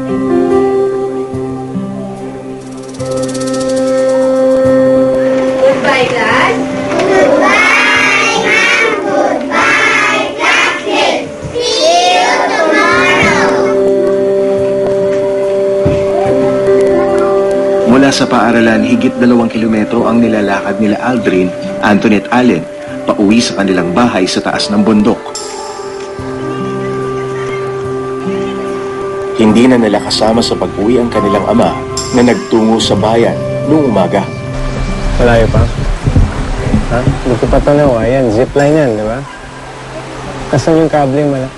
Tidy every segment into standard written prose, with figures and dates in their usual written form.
Goodbye, class. Goodbye, ma'am. Goodbye, classmates. See you tomorrow. Mula sa paaralan, higit 2 kilometro ang nilalakad nila Aldrin, Antoinette Allen, pauwi sa kanilang bahay sa taas ng bundok. Hindi na nila kasama sa pag-uwi ang kanilang ama na nagtungo sa bayan noong umaga. Malayo pa? Ha? Hindi ko pa tanaw. Ayan, zipline yan, di ba? Nasaan yung kable yung malaki?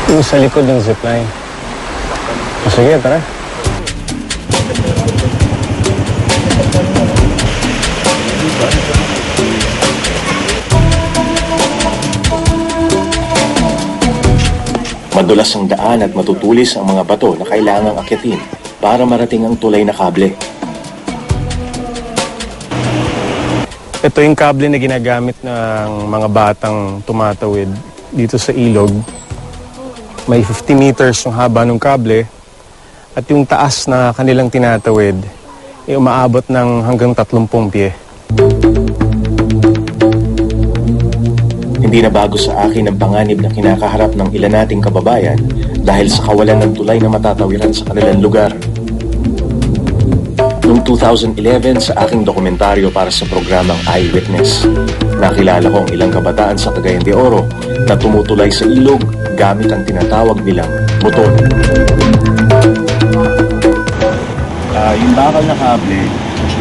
Yung sa likod ng zipline. O sige, tara. Madulas ang daan at matutulis ang mga bato na kailangang akyatin para marating ang tulay na kable. Ito yung kable na ginagamit ng mga batang tumatawid dito sa ilog. May 50 meters yung haba ng kable at yung taas na kanilang tinatawid ay umaabot ng hanggang 30 pie. Hindi na bago sa akin ang panganib na kinakaharap ng ilan nating kababayan dahil sa kawalan ng tulay na matatawiran sa kanilang lugar. Noong 2011 sa aking dokumentaryo para sa programang Eyewitness, nakilala ko ang ilang kabataan sa Cagayan de Oro na tumutulay sa ilog gamit ang tinatawag nilang motor. Yung bakal na kable,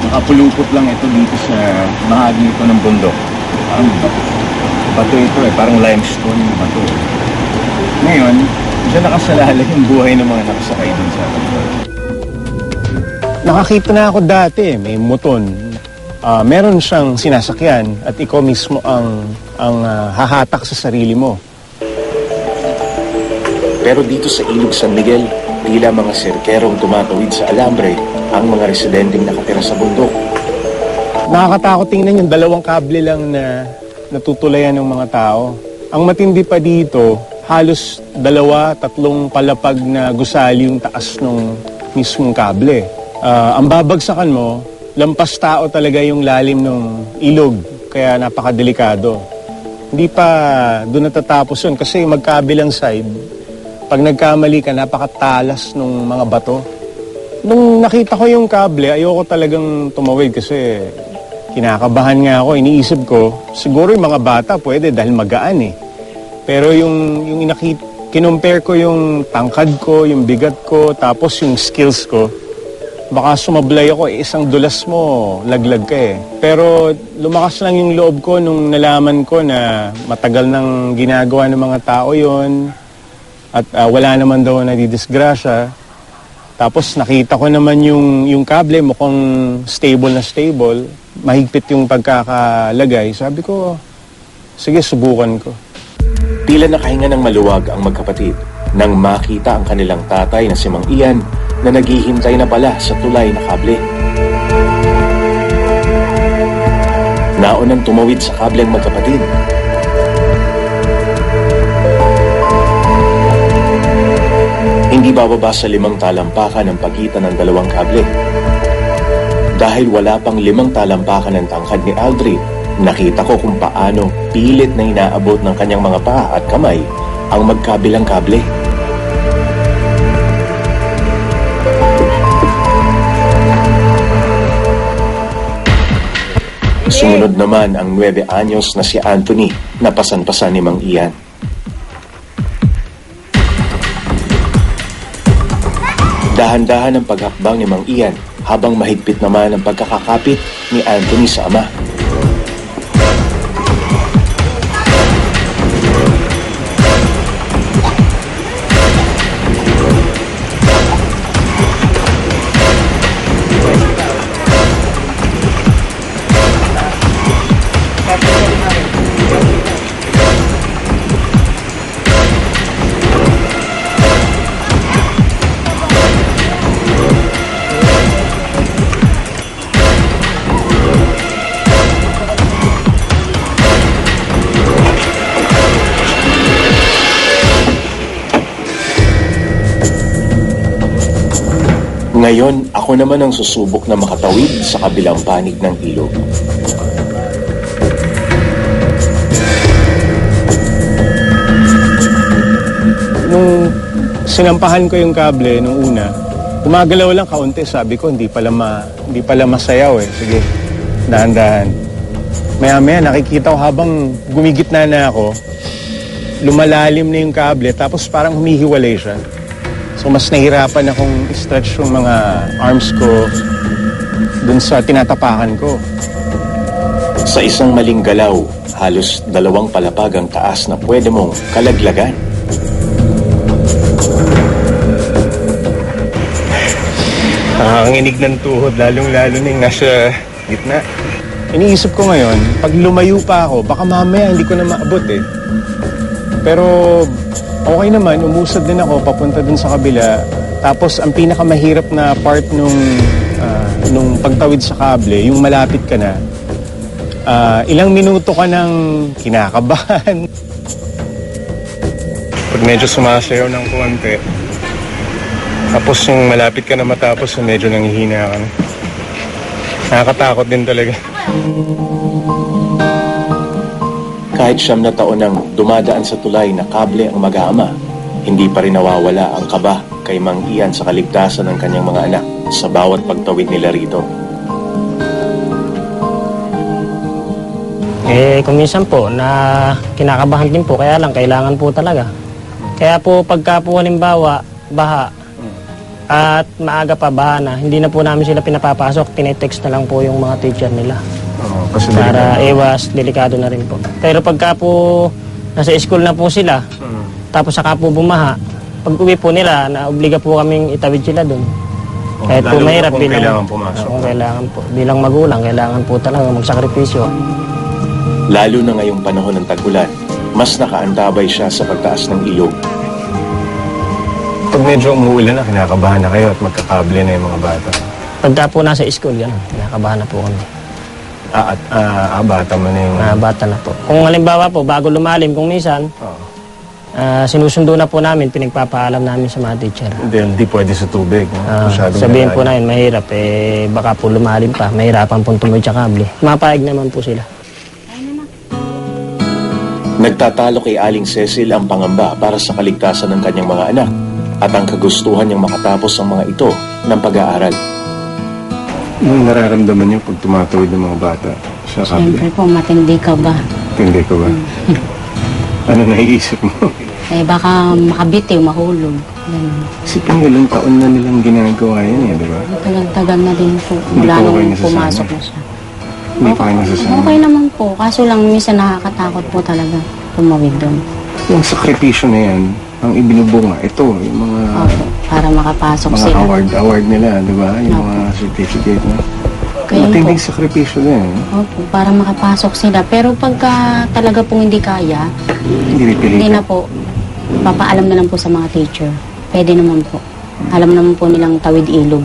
nakapulupot lang ito dito sa bahagi ito ng bundok. Bato ito parang limestone yung bato. Ngayon, dyan nakasalalay yung buhay ng mga nakasakay dun sa bato. Nakakita na ako dati, may moton. Meron siyang sinasakyan at ikaw mismo ang hahatak sa sarili mo. Pero dito sa Ilog San Miguel, tila mga sirkerong tumatawid sa alambre ang mga residenteng nakatira sa bundok. Nakakatakot tingnan yung 2 kable lang na natutulayan ng mga tao. Ang matindi pa dito, halos 2-3 palapag na gusali yung taas ng mismong kable. Ang babagsakan mo, lampas tao talaga yung lalim ng ilog, kaya napakadelikado. Hindi pa doon natatapos yun kasi magkabilang side, pag nagkamali ka, napakatalas ng mga bato. Nung nakita ko yung kable, ayoko talagang tumawid kasi kinakabahan nga ako, iniisip ko, siguro yung mga bata pwede dahil magaan eh. Pero yung kinumpare ko yung tangkad ko, yung bigat ko, tapos yung skills ko, baka sumablay ako, isang dulas mo, laglag ka eh. Pero lumakas lang yung loob ko nung nalaman ko na matagal nang ginagawa ng mga tao yon at wala naman daw nadidisgrasya. Tapos nakita ko naman yung kable, mukhang stable na stable. Mahigpit yung pagkakalagay. Sabi ko, sige, subukan ko. Tila nakahinga ng maluwag ang magkapatid nang makita ang kanilang tatay na si Mang Ian na naghihintay na pala sa tulay na kable. Naunang tumawid sa kable ang magkapatid. Hindi bababa sa 5 talampakan ang pagitan ng 2 kable. Dahil wala pang 5 talampakan ng tangkad ni Aldrin, nakita ko kung paano pilit na inaabot ng kanyang mga paa at kamay ang magkabilang kable. Sumunod naman ang 9 anyos na si Anthony na pasan-pasan ni Mang Ian. Dahan-dahan ang paghakbang ni Mang Ian habang mahigpit naman ang pagkakakapit ni Anthony sa ama. Ngayon, ako naman ang susubok na makatawid sa kabilang panig ng ilog. Nung sinampahan ko yung kable nung una, gumagalaw lang kaunti. Sabi ko, hindi pala masayaw eh. Sige, dahan-dahan. Maya-maya nakikita ko habang gumigitna na ako, lumalalim na yung kable, tapos parang humihiwalay siya. So mas nahirapan akong stretch yung mga arms ko dun sa tinatapakan ko. Sa isang maling galaw, halos 2 palapag ang taas na pwede mong kalaglagan. Nanganginig ng tuhod, lalong-lalo na yung nasa gitna. Iniisip ko ngayon, pag lumayo pa ako, baka mamaya hindi ko na maabot eh. Pero okay naman, umusad din ako papunta dun sa kabila. Tapos ang pinakamahirap na part nung pagtawid sa kable, yung malapit ka na, ilang minuto ka nang kinakabahan. Pag medyo sumasayaw ng kuwante, tapos yung malapit ka na matapos, medyo nanghihina ka na. Nakakatakot din talaga. Kahit 9 na taon nang dumadaan sa tulay na kable ang mag-aama, hindi pa rin nawawala ang kaba kay Mang Ian sa kaligtasan ng kanyang mga anak sa bawat pagtawid nila rito. Kung minsan po, na kinakabahan din po, kaya lang, kailangan po talaga. Kaya po, pagka po halimbawa, baha, at maaga pa baha na, hindi na po namin sila pinapapasok, tinetext na lang po yung mga teacher nila. Kasi Para iwas, delikado na rin po. Pero pagka po, nasa school na po sila, tapos saka po bumaha, pag uwi po nila, naobliga po kaming itawid sila dun. Kahit po lalo mahirap kung kailangan pumasok. Kung kailangan po. Bilang magulang, kailangan po talaga magsakripisyo. Lalo na ngayong panahon ng tag-ulan, mas nakaantabay siya sa pagtaas ng ilog. Pag medyo umuulan na, kinakabahan na kayo at magkakable na yung mga bata. Pagka po nasa school, gano'n, kinakabahan na po kami. Bata mo na yung... Bata na po. Kung halimbawa po, bago lumalim, kung minsan, sinusundo na po namin, pinagpapaalam namin sa mga teacher. Hindi pwede sa tubig. No? Sabihin po namin, mahirap, baka po lumalim pa, mahirapan po tumawid sa kable. Mapayag naman po sila. Nagtatalo kay Aling Cecil ang pangamba para sa kaligtasan ng kanyang mga anak at ang kagustuhan niyang makatapos ang mga ito ng pag-aaral. Yung nararamdaman niyo pag tumatawid ng mga bata sa kable? Siyempre po, matindi ka ba? Hindi ka ba? Ano naiisip mo? Baka makabitiw, mahulog. Ganun. Isipin mo, ilang taon na nilang ginagawa yan eh, di ba? Tagal-tagal na din po. Hindi Mula po nung kayo nasasama? pumasok na siya. Hindi pa kayo nasasama. Okay naman po. Kaso lang minsan nakakatakot po talaga tumawid doon. Yung sakripisyo na yan, ang ibinubunga, ito, yung mga... Opo, para makapasok mga sila. award nila, di ba? Yung mga certificate na. Kaya Matinding po. sakripisyo din. Opo, para makapasok sila. Pero pagka talaga pong hindi kaya, Hindi hindi pipilitan. na po, papaalam na lang po sa mga teacher. Pwede naman po. Alam naman po nilang tawid ilog.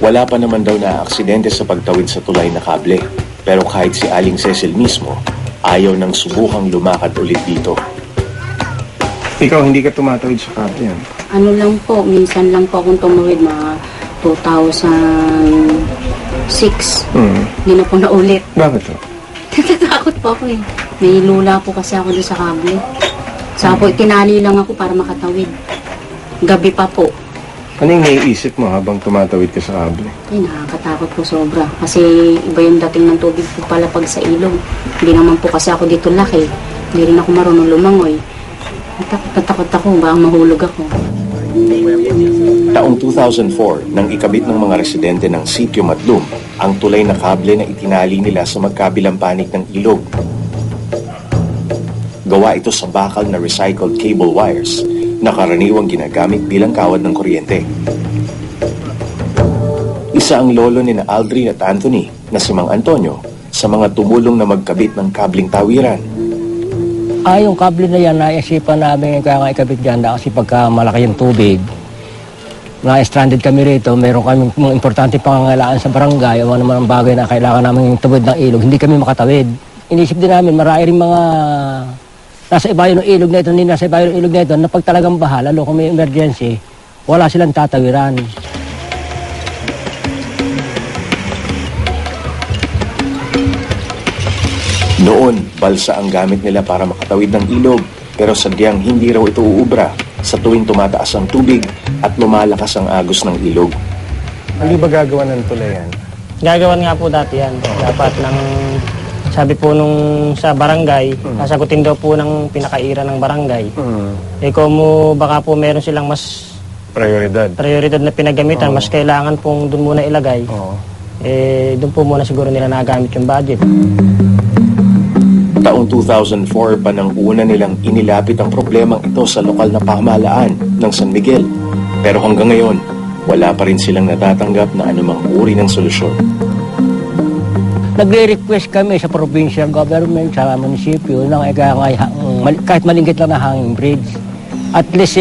Wala pa naman daw na aksidente sa pagtawid sa tulay na kable. Pero kahit si Aling Cecil mismo, ayaw nang subukang lumakad ulit dito. Ikaw, hindi ka tumatawid sa kable yan. Ano lang po, minsan lang po akong tumawid, mga 2006. Hindi na po naulit. Bakit to? Natatakot po ako eh. May lula po kasi ako doon sa kable. Saka po, tinali lang ako para makatawid. Gabi pa po. Ano yung naiisip mo habang tumatawid ka sa kable? Ay, nakakatakot po sobra. Kasi iba yung dating ng tubig po pala pag sa ilog. Hindi naman po kasi ako dito laki. Hindi rin ako marunong lumangoy. Natakot ako, baka mahulog ako. Taong 2004, nang ikabit ng mga residente ng Sitio Matlum ang tulay na kable na itinali nila sa magkabilang panig ng ilog. Gawa ito sa bakal na recycled cable wires na karaniwang ginagamit bilang kawad ng kuryente. Isa ang lolo ni na Aldrin at Anthony na si Mang Antonio sa mga tumulong na magkabit ng kabling tawiran. Yung kable na yan, naisipan namin kaya nga ikabit dyan kasi pagka malaki yung tubig, na-stranded kami rito, meron kami mga importante pangangailangan sa barangay, o naman ang bagay na kailangan namin yung tawid ng ilog, hindi kami makatawid. Inisip din namin, marami rin mga nasa ibayo ng ilog na ito, hindi nasa ibayo ng ilog na ito, na pag talagang baha, lalo kung may emergency, wala silang tatawiran. Noon, balsa ang gamit nila para makatawid ng ilog, pero sadyang hindi raw ito uubra sa tuwing tumataas ang tubig at lumalakas ang agos ng ilog. Hindi ba gagawa ng tulayan? Gagawan nga po dati yan. Dapat ng, sabi po nung sa barangay, sasagutin daw po ng pinakaira ng barangay. Eh kung baka po meron silang mas prioridad na pinagamitan, mas kailangan pong doon muna ilagay. Eh doon po muna siguro nila nagamit yung budget. Taong 2004 pa nang una nilang inilapit ang problemang ito sa lokal na pamahalaan ng San Miguel. Pero hanggang ngayon, wala pa rin silang natatanggap na anumang uri ng solusyon. Nagre-request kami sa provincial government, sa munisipyo, ng kahit malingkit lang na hanging bridge. At least,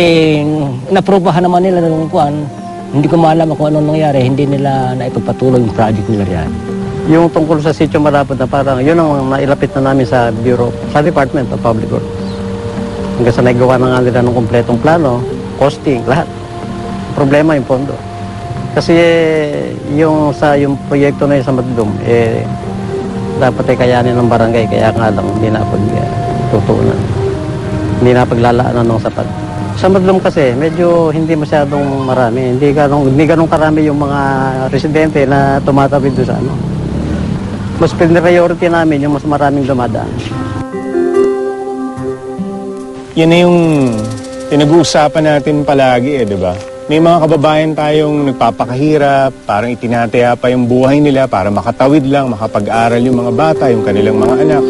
naprobahan naman nila ng kuwan. Hindi ko maalam kung anong nangyari, hindi nila naipagpatuloy yung project nila yan. Yung tungkol sa Sitio Malapad na parang, yun ang nailapit na namin sa Bureau, sa Department of Public Works. Hanggang sa nagawa na nga nila ng kumpletong plano, costing, lahat. Problema yung pondo. Kasi yung proyekto na yun sa Matdum, dapat kayanin ng barangay, kaya nga lang hindi na tutuunan. Hindi na paglalaanan ng sapat. Sa Matdum kasi, medyo hindi masyadong marami. Hindi ganong karami yung mga residente na tumatawid doon sa ano. Mas priority namin yung mas maraming dumadaan. Yan na yung pinag-uusapan natin palagi di ba? May mga kababayan tayong nagpapakahirap, parang itinataya pa yung buhay nila para makatawid lang, makapag-aral yung mga bata, yung kanilang mga anak.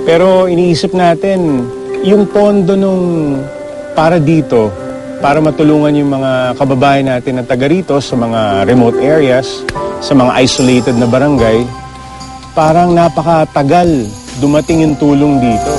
Pero iniisip natin, yung pondo nung para dito, para matulungan yung mga kababayan natin na taga rito sa mga remote areas, sa mga isolated na barangay, parang napakatagal dumating yung tulong dito.